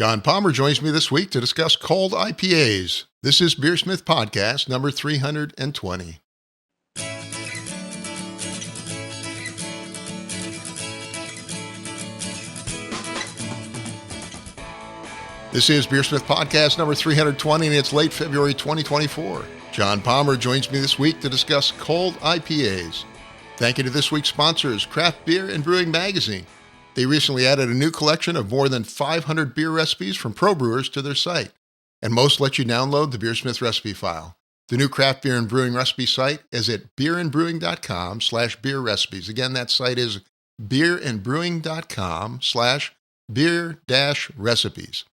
John Palmer joins me this week to discuss cold IPAs. This is BeerSmith Podcast number 320. This is BeerSmith Podcast number 320, and it's late February 2024. John Palmer joins me this week to discuss cold IPAs. Thank you to this week's sponsors, Craft Beer and Brewing Magazine. They recently added a new collection of more than 500 beer recipes from pro brewers to their site, and most let you download the BeerSmith recipe file. The new Craft Beer and Brewing recipe site is at beerandbrewing.com/beer recipes. Again, that site is beerandbrewing.com/beer-recipes.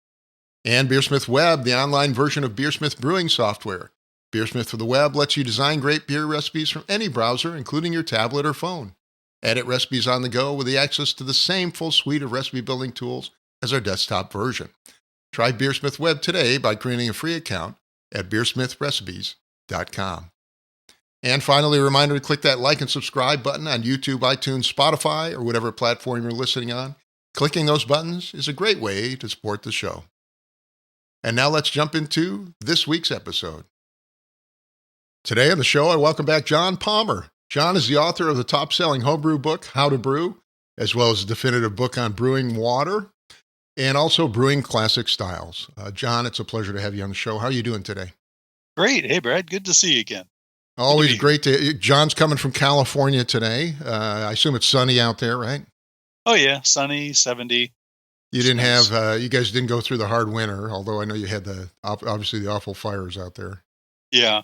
And BeerSmith Web, the online version of BeerSmith brewing software. BeerSmith for the web lets you design great beer recipes from any browser, including your tablet or phone. Edit recipes on the go with the access to the same full suite of recipe building tools as our desktop version. Try BeerSmith Web today by creating a free account at beersmithrecipes.com. And finally, a reminder to click that like and subscribe button on YouTube, iTunes, Spotify, or whatever platform you're listening on. Clicking those buttons is a great way to support the show. And now let's jump into this week's episode. Today on the show, I welcome back John Palmer. John is the author of the top-selling homebrew book, How to Brew, as well as a definitive book on brewing water, and also brewing classic styles. John, it's a pleasure to have you on the show. How are you doing today? Great. Hey, Brad. Good to see you again. Always great to. John's coming from California today. I assume it's sunny out there, right? Oh, yeah. Sunny, 70. You didn't have, you guys didn't go through the hard winter, although I know you had obviously the awful fires out there. Yeah.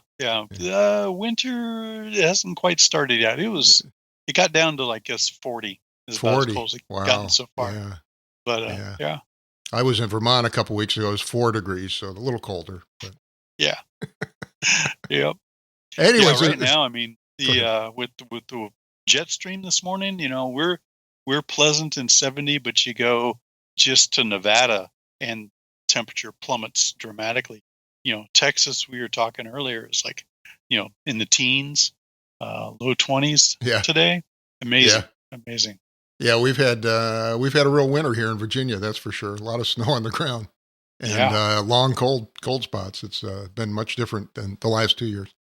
Winter hasn't quite started yet. It got down to, 40. Is 40. About as close as it's gotten so far. Yeah. But, yeah. I was in Vermont a couple weeks ago. It was 4 degrees, so a little colder. But. Yeah. Yep. Anyways, right now, I mean, with the jet stream this morning, we're pleasant in 70, but you go just to Nevada and temperature plummets dramatically. Texas, we were talking earlier, is in the teens, low 20s today. Amazing. Yeah, we've had a real winter here in Virginia, that's for sure. A lot of snow on the ground and long cold spots. It's been much different than the last 2 years.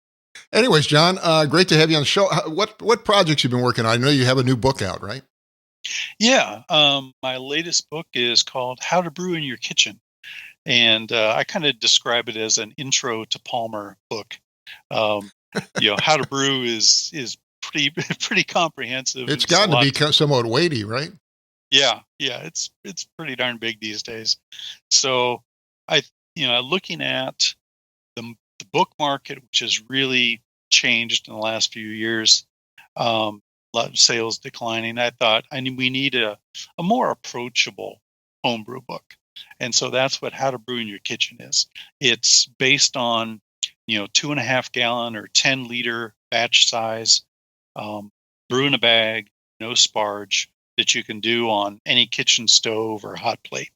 Anyways, John, great to have you on the show. What projects you've been working on? I know you have a new book out, right? Yeah, my latest book is called How to Brew in Your Kitchen. And I kind of describe it as an intro to Palmer book. How to brew is pretty comprehensive. It's gotten to be somewhat weighty, right? Yeah, it's pretty darn big these days. So looking at the book market, which has really changed in the last few years, a lot of sales declining. I thought we need a more approachable homebrew book. And so that's what How to Brew in Your Kitchen is. It's based on, 2.5 gallon or 10 liter batch size, brew in a bag, no sparge, that you can do on any kitchen stove or hot plate.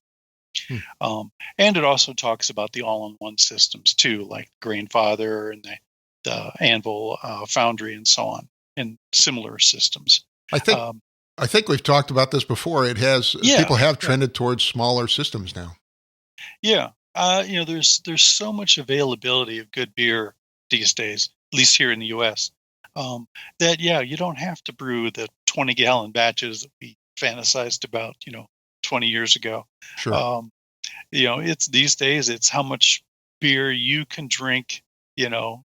And it also talks about the all-in-one systems too, like Grainfather and the Anvil Foundry and so on, and similar systems. I think we've talked about this before. It has people have trended towards smaller systems now. Yeah, there's so much availability of good beer these days, at least here in the U.S. That you don't have to brew the 20-gallon batches that we fantasized about 20 years ago. Sure. It's these days it's how much beer you can drink in a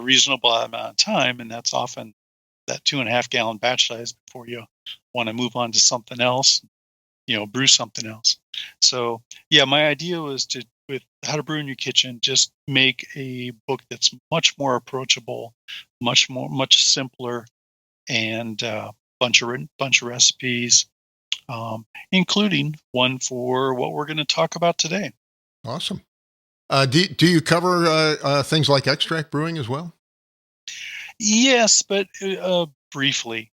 reasonable amount of time, and that's often that 2.5 gallon batch size before you want to move on to something else, brew something else. So my idea was with How to Brew in Your Kitchen, just make a book that's much more approachable, much simpler, and bunch of recipes, including one for what we're going to talk about today. Awesome. Do you cover things like extract brewing as well? Yes, but briefly.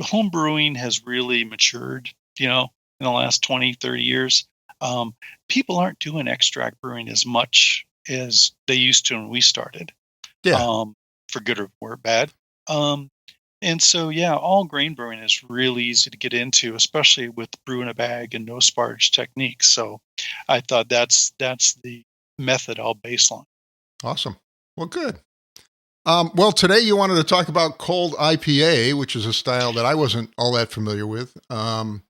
Home brewing has really matured, in the last 20, 30 years. People aren't doing extract brewing as much as they used to when we started. For good or bad. And so, yeah, all grain brewing is really easy to get into, especially with brew in a bag and no sparge techniques. So I thought that's the method I'll base on. Awesome. Well, good. Well, today you wanted to talk about cold IPA, which is a style that I wasn't all that familiar with. Can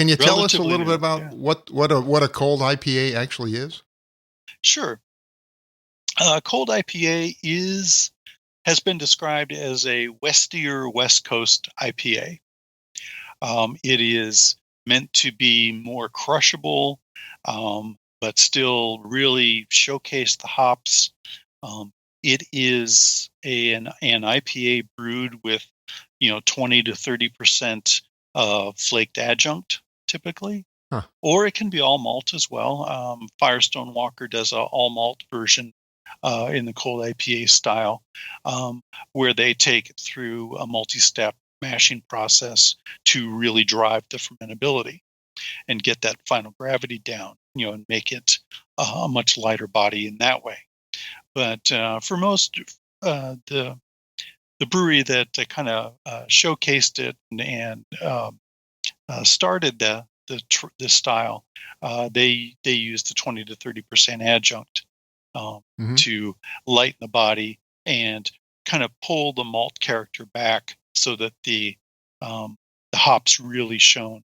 you tell us a Relatively little bit new. about Yeah. what a cold IPA actually is? Sure. Cold IPA has been described as a Westier West Coast IPA. It is meant to be more crushable, but still really showcase the hops. Um, it is an IPA brewed with 20 to 30% flaked adjunct typically, Huh. or it can be all malt as well. Firestone Walker does a all malt version in the cold IPA style, where they take it through a multi-step mashing process to really drive the fermentability and get that final gravity down, and make it a much lighter body in that way. But for most, the brewery that kind of showcased it and started the style, they used the 20 to 30% adjunct um, Hmm. to lighten the body and kind of pull the malt character back so that the hops really shone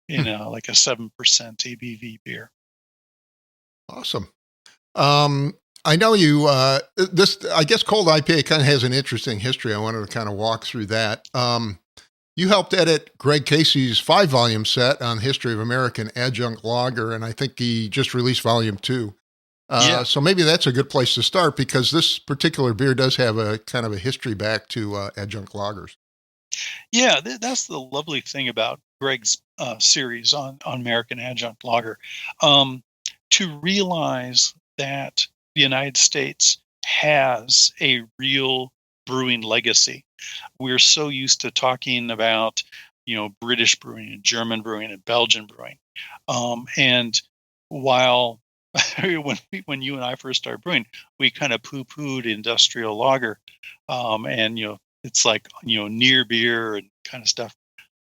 in like a 7% ABV beer. Awesome. I know you. This, I guess, cold IPA kind of has an interesting history. I wanted to kind of walk through that. You helped edit Greg Casey's 5-volume set on history of American adjunct lager, and I think he just released volume 2. Yeah, So maybe that's a good place to start because this particular beer does have a kind of a history back to adjunct lagers. yeah, that's the lovely thing about Greg's series on American Adjunct Lager. Um, to realize that the United States has a real brewing legacy. We're so used to talking about, British brewing and German brewing and Belgian brewing, and while when you and I first started brewing, we kind of poo-pooed industrial lager, and it's like near beer and kind of stuff.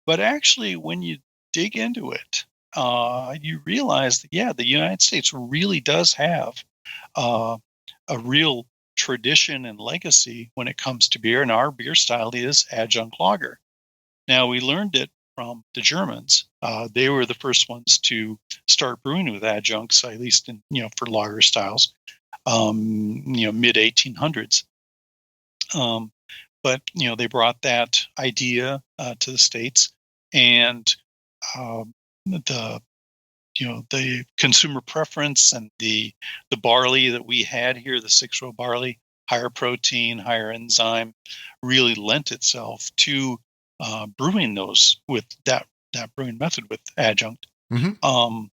But actually, when you dig into it, you realize that yeah, the United States really does have uh, a real tradition and legacy when it comes to beer, and our beer style is adjunct lager. Now we learned it from the Germans. They were the first ones to start brewing with adjuncts, at least in for lager styles. Mid 1800s. Um, but they brought that idea to the states, and the the consumer preference and the barley that we had here, the 6-row barley, higher protein, higher enzyme, really lent itself to brewing those with that brewing method with adjunct. Hmm. Um,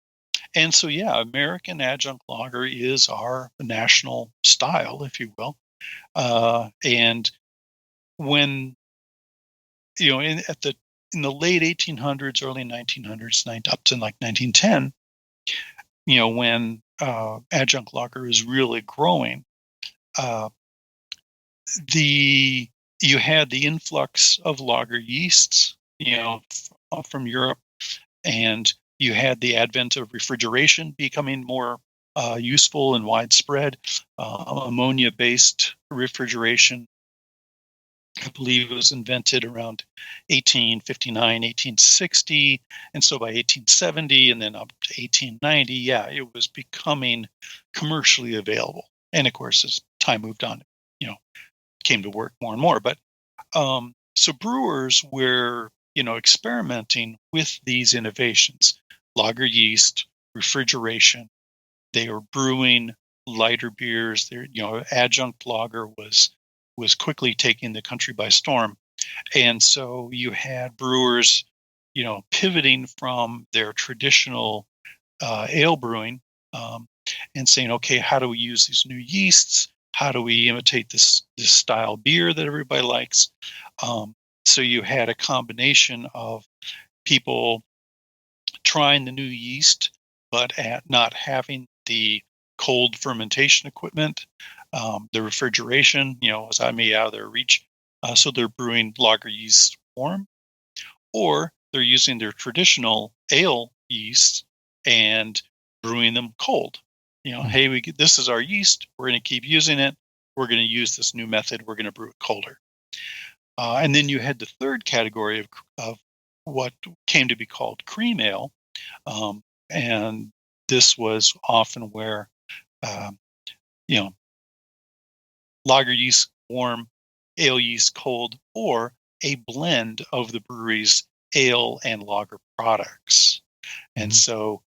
and so, yeah, American adjunct lager is our national style, if you will. And when in the late 1800s, early 1900s, up to like 1910, when adjunct lager is really growing, uh, the you had the influx of lager yeasts, from Europe, and you had the advent of refrigeration becoming more useful and widespread. Ammonia-based refrigeration, I believe, it was invented around 1859, 1860. And so by 1870 and then up to 1890, yeah, it was becoming commercially available. And of course, as time moved on, you know, came to work more and more. But so brewers were, experimenting with these innovations, lager yeast, refrigeration. They were brewing lighter beers. Their, adjunct lager was quickly taking the country by storm. And so you had brewers, pivoting from their traditional ale brewing, um, and saying, okay, how do we use these new yeasts? How do we imitate this style beer that everybody likes? Um, so you had a combination of people trying the new yeast, but at not having the cold fermentation equipment, the refrigeration, was I may out of their reach. So they're brewing lager yeast warm, or they're using their traditional ale yeast and brewing them cold. Hey, this is our yeast. We're going to keep using it. We're going to use this new method. We're going to brew it colder. And then you had the third category of what came to be called cream ale. And this was often where, um, you know, lager yeast warm, ale yeast cold, or a blend of the brewery's ale and lager products. And Mhm. so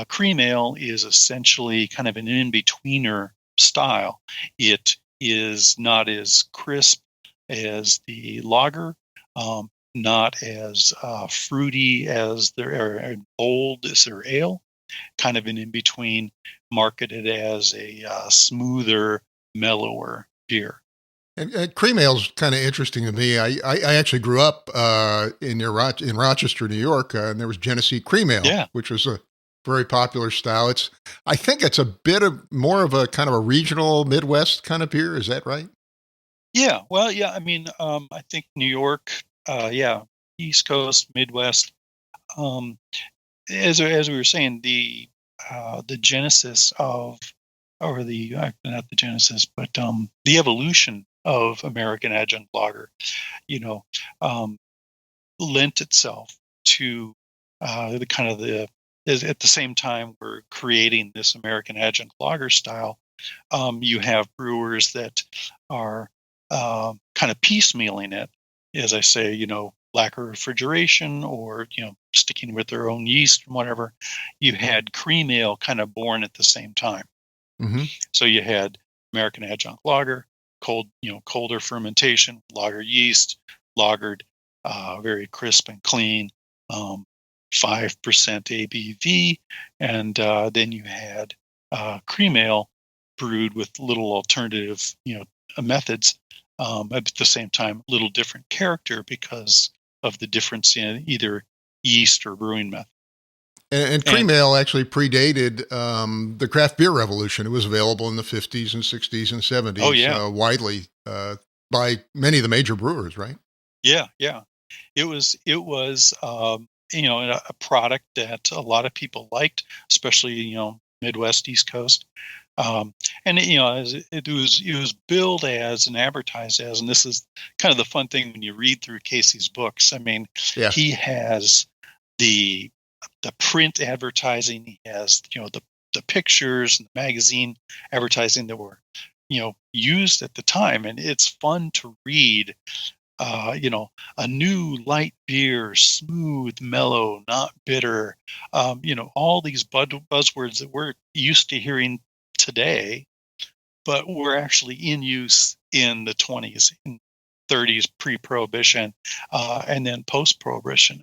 cream ale is essentially kind of an in-betweener style. It is not as crisp as the lager, not as fruity as or bold as their ale, kind of an in-between, marketed as a smoother, mellower beer. And cream ale's kind of interesting to me. I actually grew up in Rochester, New York, and there was Genesee Cream Ale, Yeah. which was a very popular style. I think it's a bit of more of a kind of a regional Midwest kind of beer. Is that right? Yeah. Well, yeah. I mean, I think New York, yeah, East Coast, Midwest. Um, as we were saying, the genesis of, or the not the genesis, but the evolution of American adjunct lager, you know, um, lent itself to the kind of the at the same time we're creating this American adjunct lager style. You have brewers that are kind of piecemealing it, as I say, lack of refrigeration, or sticking with their own yeast and whatever. You had cream ale kind of born at the same time. Hmm. So you had American adjunct lager, colder fermentation, lager yeast, lagered, very crisp and clean, 5% ABV, and then you had cream ale brewed with little alternative, methods, at the same time, little different character because of the difference in either yeast or brewing method. And cream And ale actually predated the craft beer revolution. It was available in the 50s and 60s and oh 70s yeah, widely by many of the major brewers, right? yeah, yeah. It was a product that a lot of people liked, especially Midwest, East Coast. And it was billed as and advertised as, and this is kind of the fun thing when you read through Casey's books. I mean, Yeah. he has the the print advertising, he has the pictures and the magazine advertising that were used at the time, and it's fun to read. A new light beer, smooth, mellow, not bitter. All these buzzwords that we're used to hearing today, but were actually in use in the 20s and 30s, pre-prohibition, and then post-prohibition, in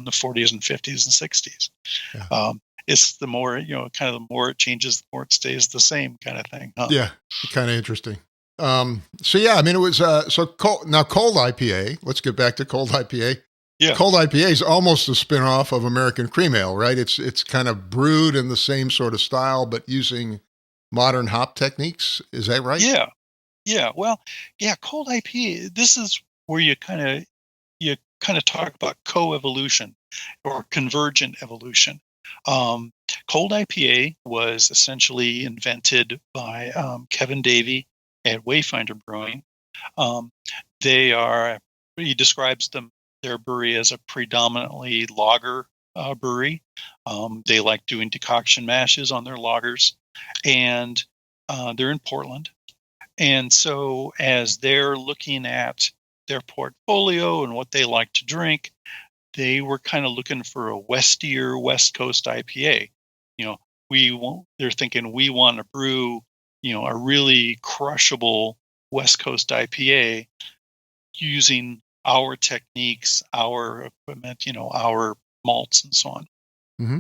the 40s and 50s and 60s. Yeah. It's the more, kind of the more it changes, the more it stays the same kind of thing, huh? Yeah, kind of interesting. So yeah, I mean, it was Cold IPA. Let's get back to Cold IPA. Yeah. Cold IPA is almost a spinoff of American Cream Ale, right? It's kind of brewed in the same sort of style, but using modern hop techniques. Is that right? Yeah. Yeah. Well, yeah, cold IPA, this is where you kind of talk about co-evolution or convergent evolution. Um, Cold IPA was essentially invented by Kevin Davey at Wayfinder Brewing. Um, he describes their brewery as a predominantly lager brewery. They like doing decoction mashes on their lagers, and they're in Portland. And so, as they're looking at their portfolio and what they like to drink, they were kind of looking for a Westier West Coast IPA. You know, they're thinking we want to brew, a really crushable West Coast IPA using our techniques, our equipment, our malts and so on. Hmm.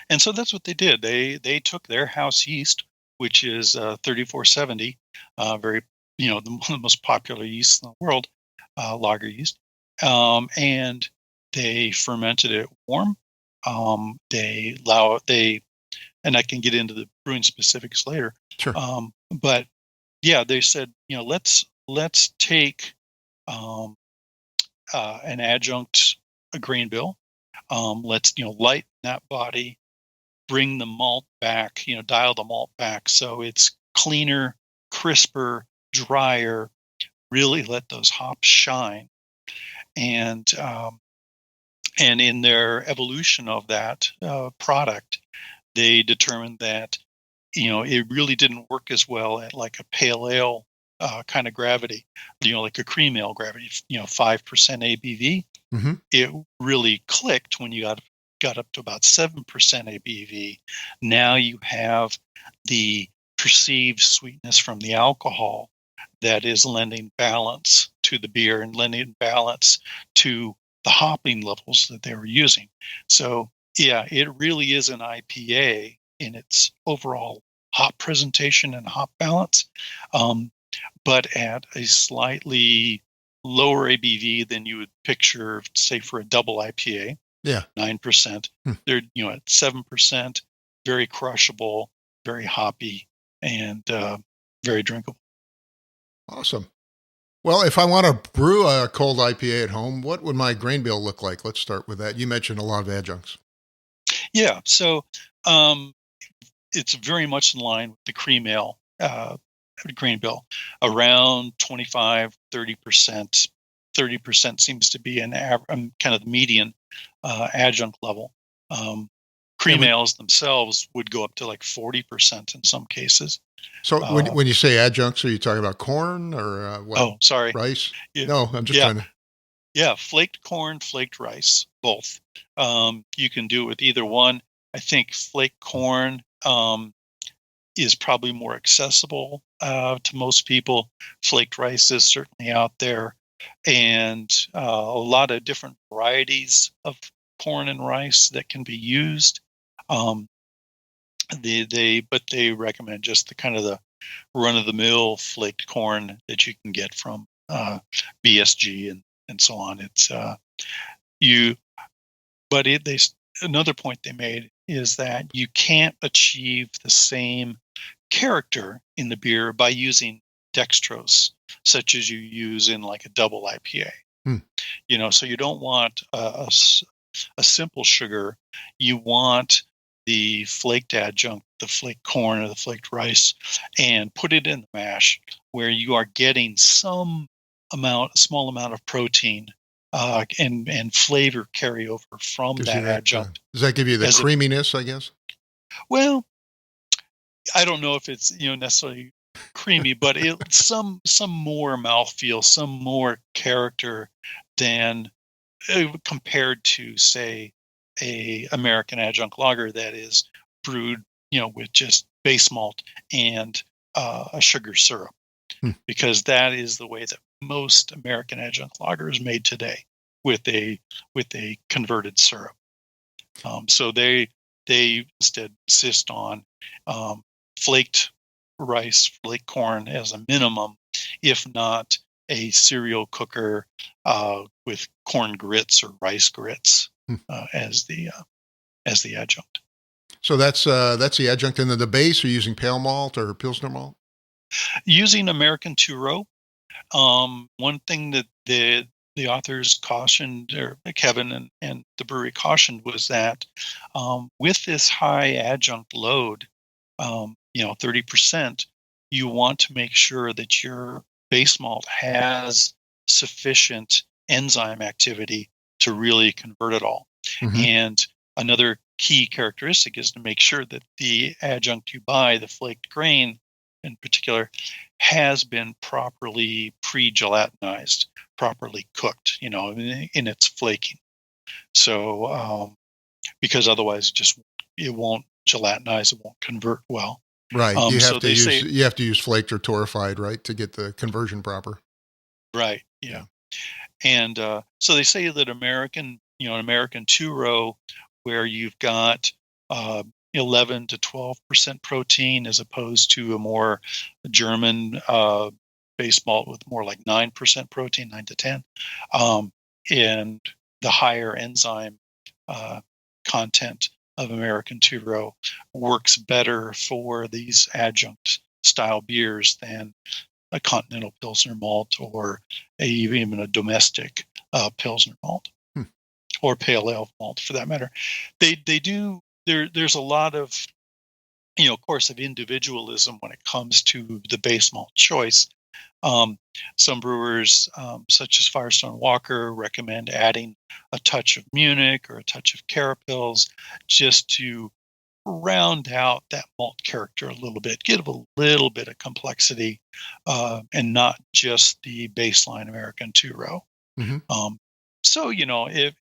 And so that's what they did. They took their house yeast, which is 3470, very one of the most popular yeasts in the world, lager yeast, and they fermented it warm. And I can get into the brewing specifics later. Sure. But yeah, they said let's take um, an adjunct grain bill. Let's lighten that body, bring the malt back, dial the malt back so it's cleaner, crisper, drier. Really let those hops shine, and in their evolution of that product, they determined that it really didn't work as well at like a pale ale kind of gravity, like a cream ale gravity, 5% ABV. Mm-hmm. It really clicked when you got up to about 7% ABV. Now you have the perceived sweetness from the alcohol that is lending balance to the beer and lending balance to the hopping levels that they were using. So yeah, it really is an IPA in its overall hop presentation and hop balance, but at a slightly lower ABV than you would picture, say, for a double IPA, Yeah. 9%. Hmm. They're at 7%, very crushable, very hoppy, and very drinkable. Awesome. Well, if I want to brew a cold IPA at home, what would my grain bill look like? Let's start with that. You mentioned a lot of adjuncts. Yeah, so um, it's very much in line with the cream ale grain bill, around 25, 30%. 30% seems to be kind of the median adjunct level. And Cream ales themselves would go up to like 40% in some cases. so when Uh, when you say adjuncts, are you talking about corn or what? oh, sorry. Rice? Yeah, No, I'm just yeah, trying to. yeah. Flaked corn, flaked rice, both. You can do it with either one. I think flaked corn is probably more accessible to most people. Flaked rice is certainly out there, and a lot of different varieties of corn and rice that can be used. Um, but they recommend just the kind of the run of the mill flaked corn that you can get from BSG and so on. It's you, but another point they made is that you can't achieve the same character in the beer by using dextrose, such as you use in like a double IPA. Hmm. So you don't want a simple sugar. You want the flaked adjunct, the flaked corn or the flaked rice, and put it in the mash where you are getting small amount of protein and flavor carryover from Gives you that that. adjunct. Does that give you the As a creaminess? I guess. Well, I don't know if it's necessarily creamy, but some more mouthfeel, some more character than compared to, say, a American adjunct lager that is brewed with just base malt and a sugar syrup, Hmm. because that is the way that most American adjunct lager is made today with a converted syrup. So they instead insist on um, flaked rice, flaked corn as a minimum, if not a cereal cooker with corn grits or rice grits Hmm. As the adjunct. So that's the adjunct, and then the base. Are you using pale malt or Pilsner malt? Using American two-row, one thing that the authors cautioned, or Kevin and the brewery cautioned, was that with this high adjunct load, 30%, you want to make sure that your base malt has sufficient enzyme activity to really convert it all. Mm-hmm. And another key characteristic is to make sure that the adjunct you buy, the flaked grain in particular, has been properly pre-gelatinized, properly cooked, in its flaking. So, because otherwise, it won't gelatinize, it won't convert well. Right. So they say, You have to use flaked or torrefied, right, to get the conversion proper. right, Yeah. yeah, and so they say that an American two-row, where you've got uh, 11 to 12% protein, as opposed to a more German base malt with more like 9% protein, 9 to 10, and the higher enzyme uh, content of American two-row works better for these adjunct style beers than a continental Pilsner malt or even a domestic Pilsner malt Hmm. or pale ale malt for that matter. They do there's a lot of of course of individualism when it comes to the base malt choice. Um, some brewers, such as Firestone Walker, recommend adding a touch of Munich or a touch of Carapils just to round out that malt character a little bit, give a little bit of complexity, and not just the baseline American two row. Mm-hmm. Um, so if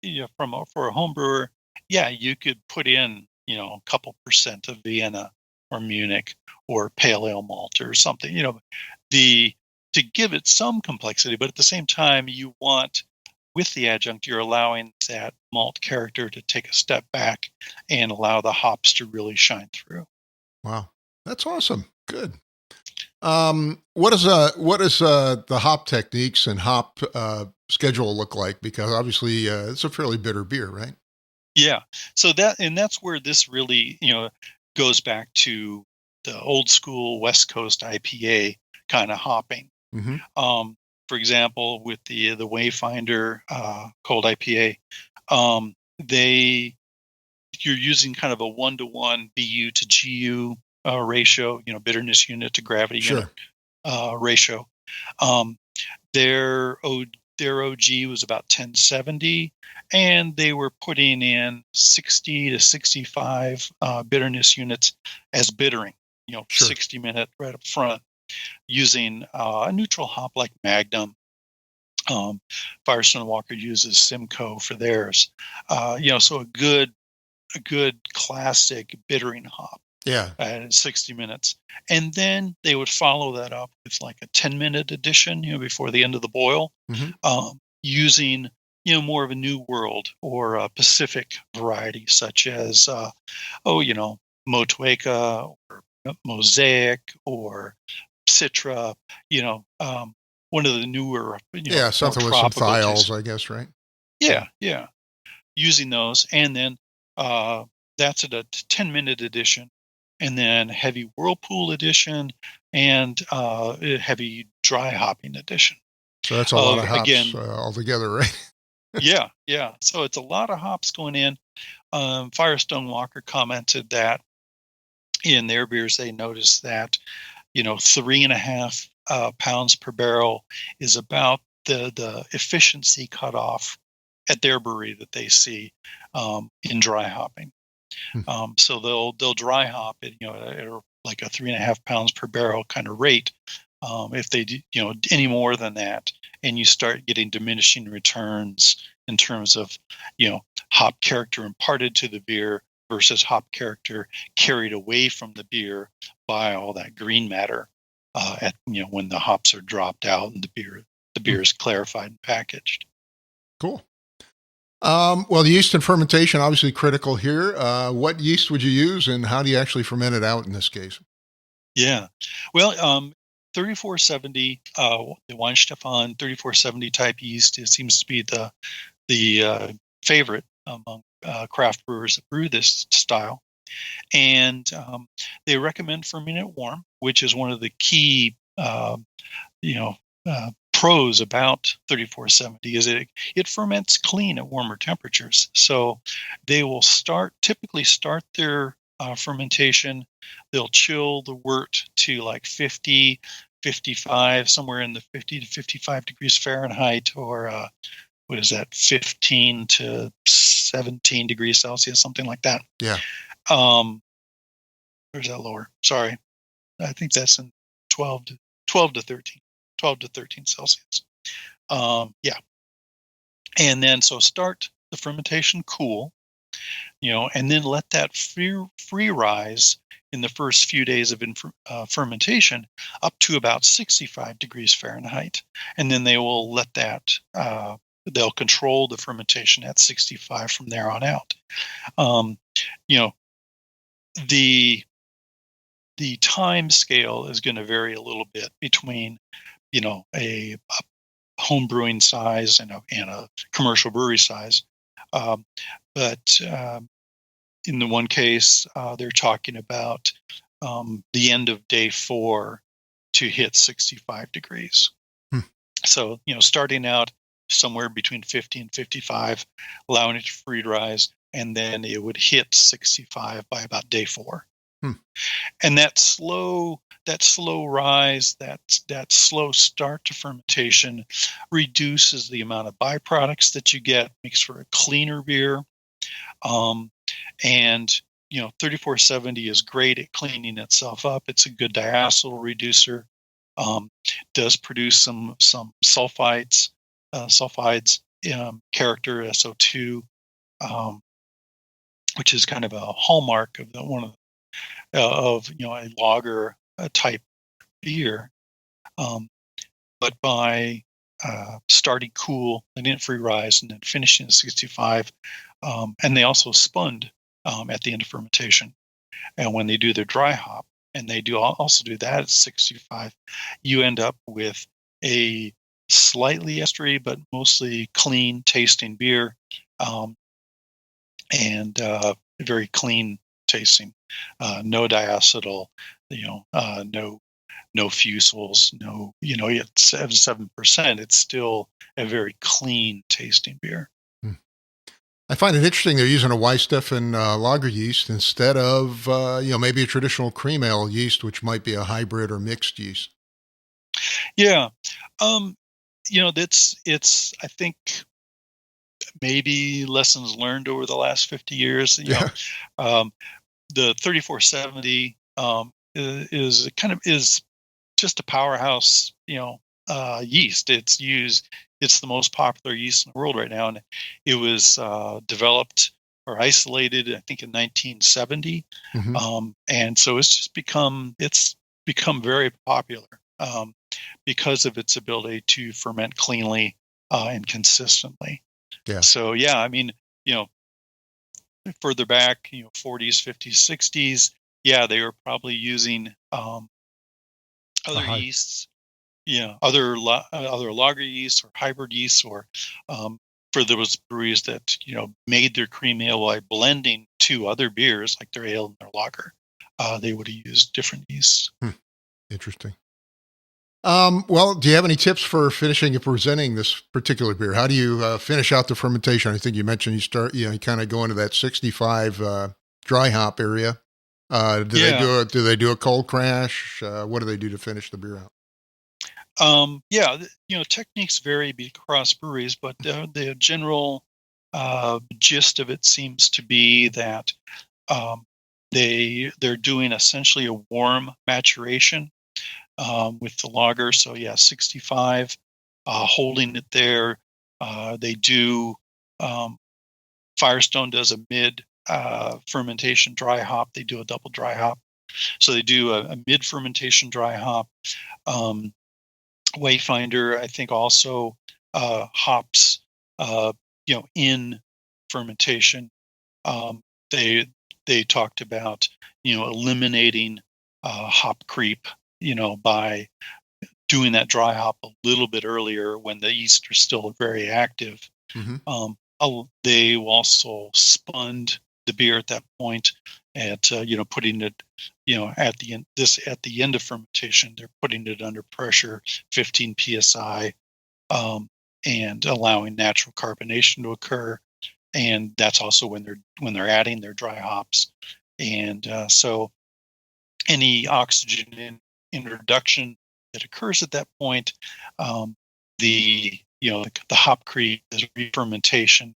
for a home brewer, yeah, you could put in a couple percent of Vienna or Munich or pale ale malt or something. The to give it some complexity, but at the same time, you want with the adjunct, you're allowing that malt character to take a step back and allow the hops to really shine through. Wow, that's awesome. Good. What is the hop techniques and hop schedule look like? Because obviously it's a fairly bitter beer, right? Yeah. So that's where this really, goes back to the old school West Coast IPA kind of hopping. Mm-hmm. For example, with the Wayfinder Cold IPA, they you're using kind of a 1-to-1 BU to GU ratio, bitterness unit to gravity unit Sure. ratio. Um, their their OG was about 1070, and they were putting in 60 to 65 bitterness units as bittering. Sure. 60-minute right up front, using a neutral hop like Magnum. Um, Firestone Walker uses Simcoe for theirs. So a good classic bittering hop Yeah. at 60 minutes. And then they would follow that up with like a 10-minute addition, before the end of the boil, Mm-hmm. using, more of a New World or a Pacific variety, such as, Motueka or Mosaic or Citra, one of the newer, Yeah, more something with some tropical thiols, taste. I guess, right? Yeah, yeah. Using those. And then uh, that's at a 10-minute edition, and then heavy whirlpool edition, and a heavy dry hopping edition So that's a lot of, of hops again, altogether, right? yeah, yeah. So it's a lot of hops going in. Firestone Walker commented that in their beers, they noticed that, 3.5 pounds per barrel is about the efficiency cutoff at their brewery that they see in dry hopping. Hmm. So they'll dry hop it, at like a 3.5 pounds per barrel kind of rate. If they do, any more than that, and you start getting diminishing returns in terms of, hop character imparted to the beer versus hop character carried away from the beer by all that green matter, at when the hops are dropped out and the beer Hmm. is clarified and packaged. Cool. Well, the yeast and fermentation obviously critical here. What yeast would you use, and how do you actually ferment it out in this case? Yeah. Well, 3470, the Weinstefan 3470 type yeast, it seems to be the favorite among craft brewers that brew this style. And they recommend fermenting it warm, which is one of the key, pros about 3470 is it ferments clean at warmer temperatures. So they will typically start their fermentation. They'll chill the wort to like 50, 55, somewhere in the 50 to 55 degrees Fahrenheit, or what is that, 15 to 17 degrees Celsius, something like that. Yeah. Um, where's that lower? Sorry. I think that's in 12 to 13, 12 to 13 Celsius. Yeah. And then so start the fermentation cool, and then let that free rise in the first few days of fermentation up to about 65 degrees Fahrenheit. And then they will let that, they'll control the fermentation at 65 from there on out. Um, you know, the the time scale is going to vary a little bit between, a home brewing size and a commercial brewery size. Um, but in the one case, they're talking about the end of day 4 to hit 65 degrees. Hmm. So, starting out somewhere between 50 and 55, allowing it to freeze rise, and then it would hit 65 by about day 4. Hmm. And that slow rise, that slow start to fermentation reduces the amount of byproducts that you get, makes for a cleaner beer. And 3470 is great at cleaning itself up. It's a good diacetyl reducer. Does produce some sulfides, character SO2, which is kind of a hallmark of a lager type beer. But by starting cool and then free rise and then finishing at 65, and they also spun at the end of fermentation. And when they do their dry hop, and they also do that at 65, you end up with a slightly estery but mostly clean tasting beer, and very clean tasting. No diacetyl, no fusels, it's 7%. It's still a very clean tasting beer. I find it interesting they're using a Weistoffen lager yeast instead of, maybe a traditional cream ale yeast, which might be a hybrid or mixed yeast. Yeah. It's I think maybe lessons learned over the last 50 years. Yeah. The 3470 is just a powerhouse, yeast. It's the most popular yeast in the world right now, and it was developed or isolated, I think, in 1970. Mm-hmm. And so it's become very popular because of its ability to ferment cleanly and consistently. Yeah. So yeah, I mean, further back, 40s, 50s, 60s, yeah, they were probably using other yeasts, other lager yeasts or hybrid yeasts, or for those breweries that made their cream ale by blending two other beers like their ale and their lager, they would have used different yeasts. Interesting. Well, do you have any tips for finishing and presenting this particular beer? How do you finish out the fermentation? I think you mentioned you kind of go into that 65 dry hop area. Do they do a cold crash? What do they do to finish the beer out? Techniques vary across breweries, but the general gist of it seems to be that they're doing essentially a warm maturation with the lager. So yeah, 65, holding it there. They do Firestone does a mid fermentation dry hop. They do a double dry hop. So they do a mid fermentation dry hop. Wayfinder, I think, also hops, in fermentation. They talked about eliminating hop creep, by doing that dry hop a little bit earlier when the yeast are still very active. Mm-hmm. They also spun the beer at that point at putting it at the end of fermentation. They're putting it under pressure, 15 psi, and allowing natural carbonation to occur. And that's also when they're adding their dry hops. And so any oxygen introduction that occurs at that point, the hop creep, the re-fermentation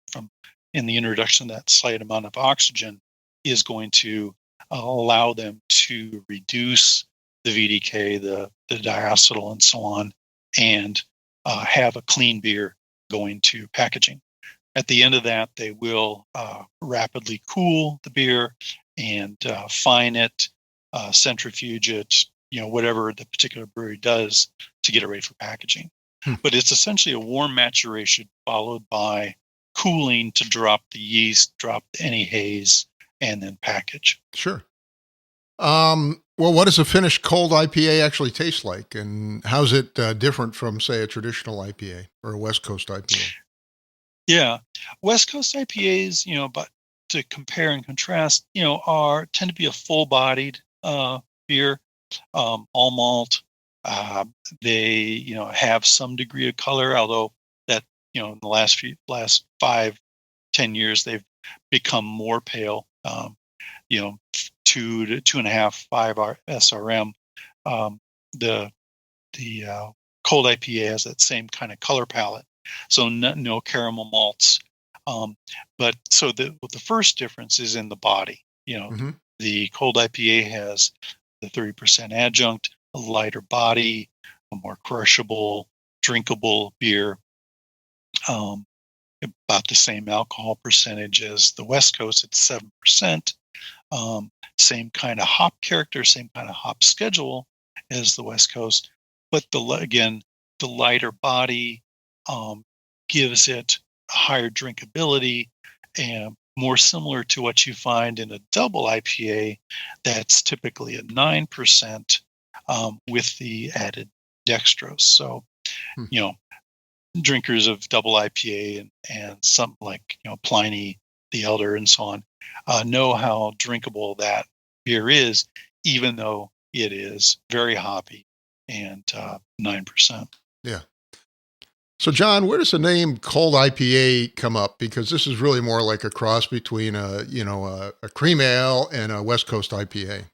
in the introduction of that slight amount of oxygen is going to allow them to reduce the VDK, the diacetyl, and so on, and have a clean beer going to packaging. At the end of that, they will rapidly cool the beer and fine it, centrifuge it, whatever the particular brewery does to get it ready for packaging. But it's essentially a warm maturation followed by cooling to drop the yeast, drop any haze, and then package. Sure. Well, what does a finished cold IPA actually taste like, and how's it different from, say, a traditional IPA or a West Coast IPA? Yeah, West Coast IPAs, but to compare and contrast, tend to be a full-bodied beer, all malt, Uh, they have some degree of color, although that in the last 5-10 years they've become more pale. You know, 2 to 2.5, 5 SRM. Um, the Cold IPA has that same kind of color palette, so no caramel malts. But so the first difference is in the body. Mm-hmm. The Cold IPA has the 30% adjunct, a lighter body, a more crushable, drinkable beer. Um, about the same alcohol percentage as the West Coast at 7%. Same kind of hop character, same kind of hop schedule as the West Coast, but again, the lighter body gives it a higher drinkability and more similar to what you find in a double IPA that's typically at 9% with the added dextrose. So, Hmm. you know, drinkers of double IPA and something like Pliny the Elder and so on know how drinkable that beer is, even though it is very hoppy and 9%. Yeah. So, John, where does the name Cold IPA come up? Because this is really more like a cross between a cream ale and a West Coast IPA.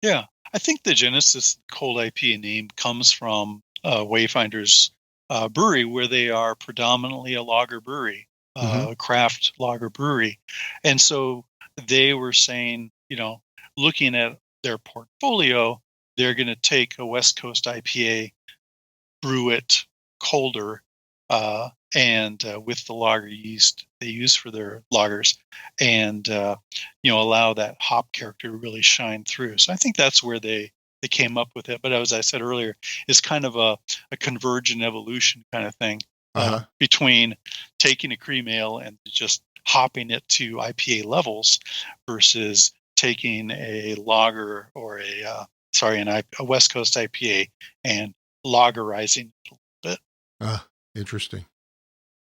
Yeah, I think the genesis Cold IPA name comes from Wayfinder's brewery, where they are predominantly a lager brewery, Mm-hmm. craft lager brewery, and so they were saying, looking at their portfolio, they're going to take a West Coast IPA, brew it colder, and with the lager yeast they use for their lagers, and allow that hop character to really shine through. So I think that's where they came up with it. But as I said earlier, it's kind of a convergent evolution kind of thing Uh-huh. between taking a cream ale and just hopping it to IPA levels versus taking a lager or a West Coast IPA and lagerizing it a little bit. Interesting.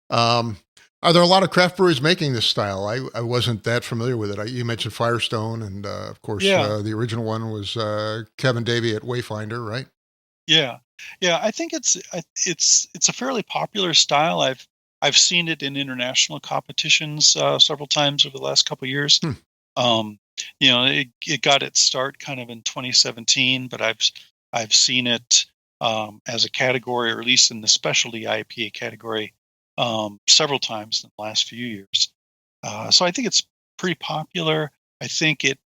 Um, are there a lot of craft breweries making this style? I wasn't that familiar with it. You mentioned Firestone, and of course, Yeah, the original one was Kevin Davey at Wayfinder, right? yeah, yeah. I think it's a fairly popular style. I've seen it in international competitions several times over the last couple of years. Hmm. Um, it got its start kind of in 2017, but I've seen it as a category, or at least in the specialty IPA category, several times in the last few years. So I think it's pretty popular. I think it,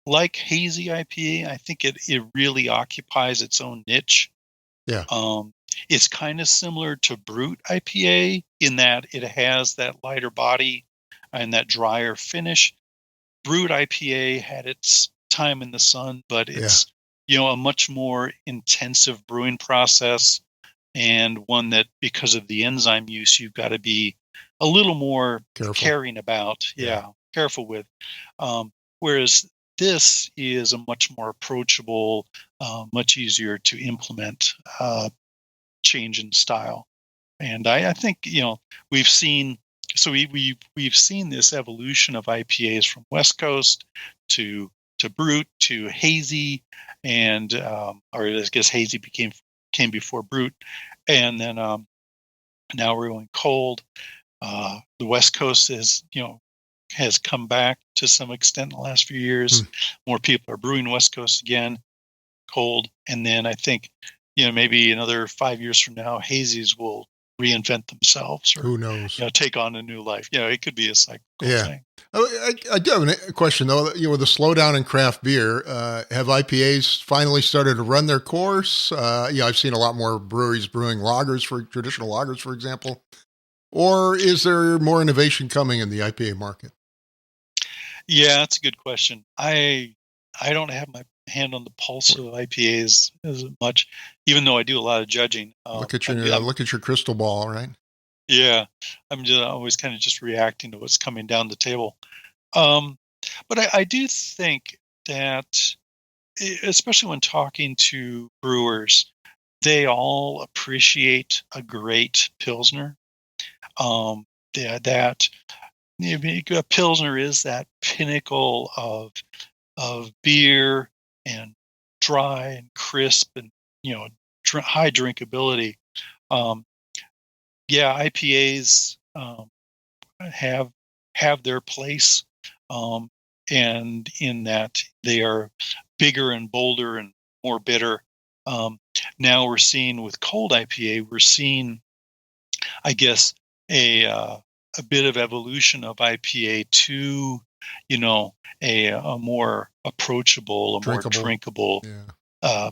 like hazy IPA, I think it really occupies its own niche. Yeah. Um, it's kind of similar to brute IPA in that it has that lighter body and that drier finish. Brewed IPA had its time in the sun, but Yeah. it's a much more intensive brewing process, and one that, because of the enzyme use, you've got to be a little more Careful. caring about. Yeah. Yeah, careful with. Whereas this is a much more approachable, much easier to implement change in style. And I think we've seen we've seen this evolution of IPAs from West Coast to brute to hazy, and or I guess hazy came before brute, and then now we're going cold. The West Coast has come back to some extent in the last few years. Hmm. More people are brewing West Coast again, cold, and then I think maybe another 5 years from now, hazies will reinvent themselves, or Who knows? take on a new life. It could be a cyclical Yeah. thing. Oh, I do have a question though. With the slowdown in craft beer, have IPAs finally started to run their course? I've seen a lot more breweries brewing lagers, for traditional lagers, for example. Or is there more innovation coming in the IPA market? Yeah, that's a good question. I don't have my hand on the pulse of IPAs as much, even though I do a lot of judging. Look at your crystal ball, right? Yeah, I'm just always kind of just reacting to what's coming down the table. Um, but I do think that, especially when talking to brewers, they all appreciate a great pilsner. Um, that a pilsner is that pinnacle of beer, and dry and crisp, and high drinkability. Um, yeah, IPAs have their place, um, and in that they are bigger and bolder and more bitter. Um, Now we're seeing with cold IPA, we're seeing, I guess, a bit of evolution of IPA to, a more approachable, a more Drinkable. drinkable Yeah.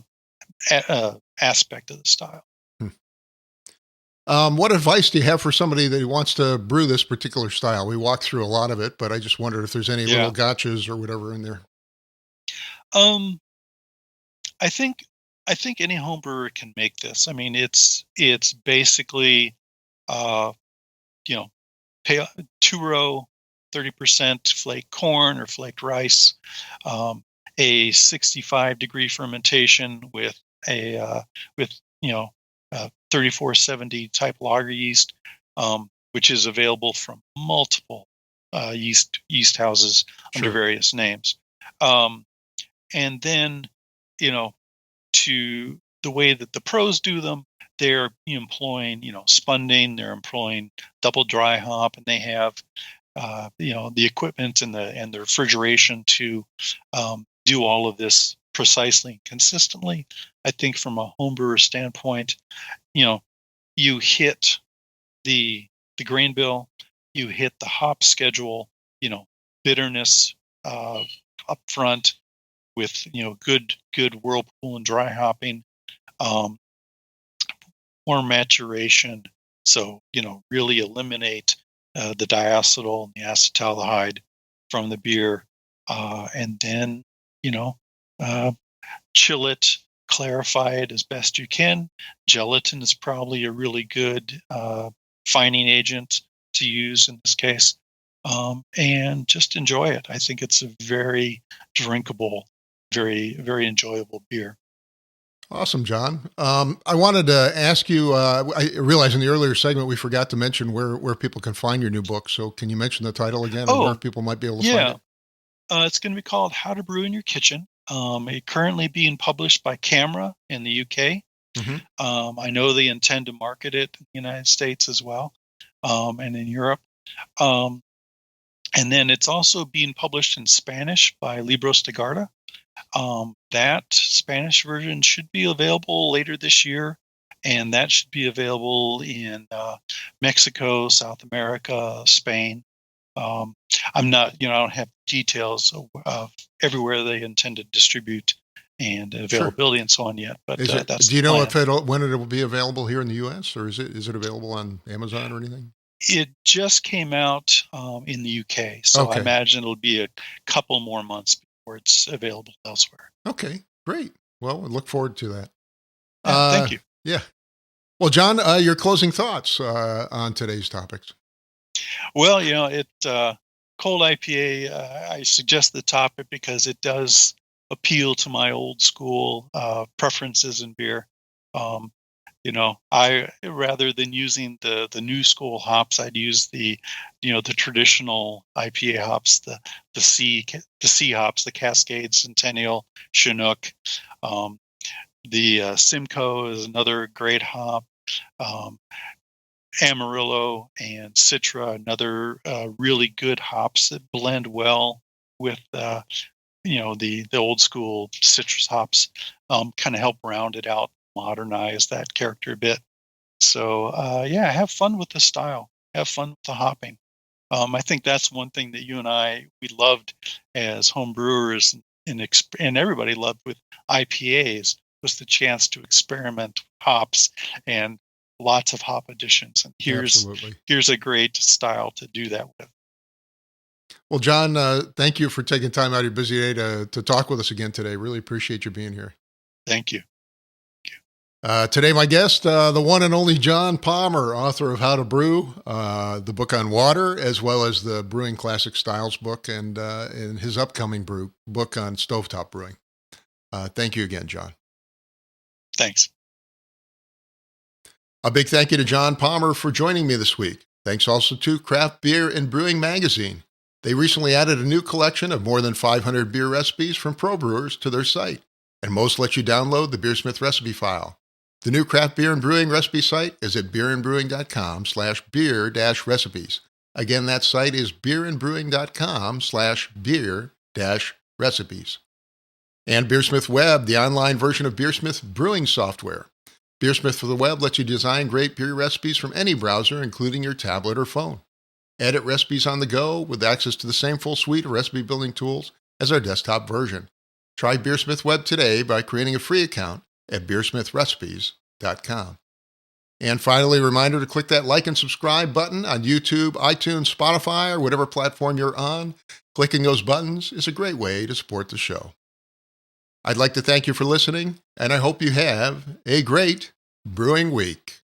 uh, aspect of the style. Hmm. What advice do you have for somebody that wants to brew this particular style? We walked through a lot of it, but I just wondered if there's any little Yeah. gotchas or whatever in there. Um, I think any home brewer can make this. I mean, it's basically, uh, you know, pay 2 row, 30% flaked corn or flaked rice, um, a 65-degree fermentation with a with 3470 type lager yeast, which is available from multiple yeast houses under Sure. various names, um, and then, you know to the way that the pros do them, they're employing, spunding, they're employing double dry hop, and they have, the equipment and the refrigeration to do all of this precisely and consistently. I think from a homebrewer standpoint, you know, you hit the grain bill, you hit the hop schedule, you know, bitterness up front with good whirlpool and dry hopping, um, or maturation. So really eliminate the diacetyl and the acetaldehyde from the beer, and then you know uh, chill it, clarify it as best you can. Gelatin is probably a really good fining agent to use in this case, and just enjoy it. I think it's a very drinkable, very very enjoyable beer. Awesome, John. I wanted to ask you. I realize in the earlier segment we forgot to mention where people can find your new book. So can you mention the title again and where Oh, people might be able to find yeah. it? It's going to be called How to Brew in Your Kitchen. It currently being published by Camera in the UK. Hmm. I know they intend to market it in the United States as well, and in Europe. Um, and then it's also being published in Spanish by Libros de Garda. That Spanish version should be available later this year, and that should be available in Mexico, South America, Spain. Um, I'm not, I don't have details of everywhere they intend to distribute and Sure. availability and so on yet, but Is it? that's Do the you know if plan. when it will be available here in the U.S. or is it available on Amazon or anything? It just came out in the UK, so I Okay. imagine it'll be a couple more months before it's available elsewhere. Okay. Great. Well, I look forward to that. Yeah, Uh, thank you. yeah. Well, John, your closing thoughts on today's topics. Well, cold IPA. I suggest the topic because it does appeal to my old school preferences in beer. Um, I rather than using the new school hops, I'd use the traditional IPA hops, the C hops, the Cascade, Centennial, Chinook. Um, the Simcoe is another great hop. Um, Amarillo and Citra, another really good hops that blend well with the old school citrus hops. Kind of help round it out, modernize that character a bit. So yeah, have fun with the style. Have fun with the hopping. I think that's one thing that you and we loved as home brewers, and everybody loved with IPAs, was the chance to experiment with hops and lots of hop additions. And Absolutely. here's a great style to do that with. Well, John, thank you for taking time out of your busy day to talk with us again today. Really appreciate you being here. Thank you. Today, my guest, the one and only John Palmer, author of How to Brew, the book on water, as well as the Brewing Classic Styles book, and in his upcoming book on stovetop brewing. Thank you again, John. Thanks. A big thank you to John Palmer for joining me this week. Thanks also to Craft Beer and Brewing Magazine. They recently added a new collection of more than 500 beer recipes from pro brewers to their site, and most let you download the BeerSmith recipe file. The new craft beer and brewing recipe site is at beerandbrewing.com/beer-recipes. Again, that site is beerandbrewing.com/beer-recipes. And BeerSmith Web, the online version of BeerSmith brewing software. BeerSmith for the web lets you design great beer recipes from any browser, including your tablet or phone. Edit recipes on the go with access to the same full suite of recipe building tools as our desktop version. Try BeerSmith Web today by creating a free account at beersmithrecipes.com. And finally, a reminder to click that like and subscribe button on YouTube, iTunes, Spotify, or whatever platform you're on. Clicking those buttons is a great way to support the show. I'd like to thank you for listening, and I hope you have a great brewing week.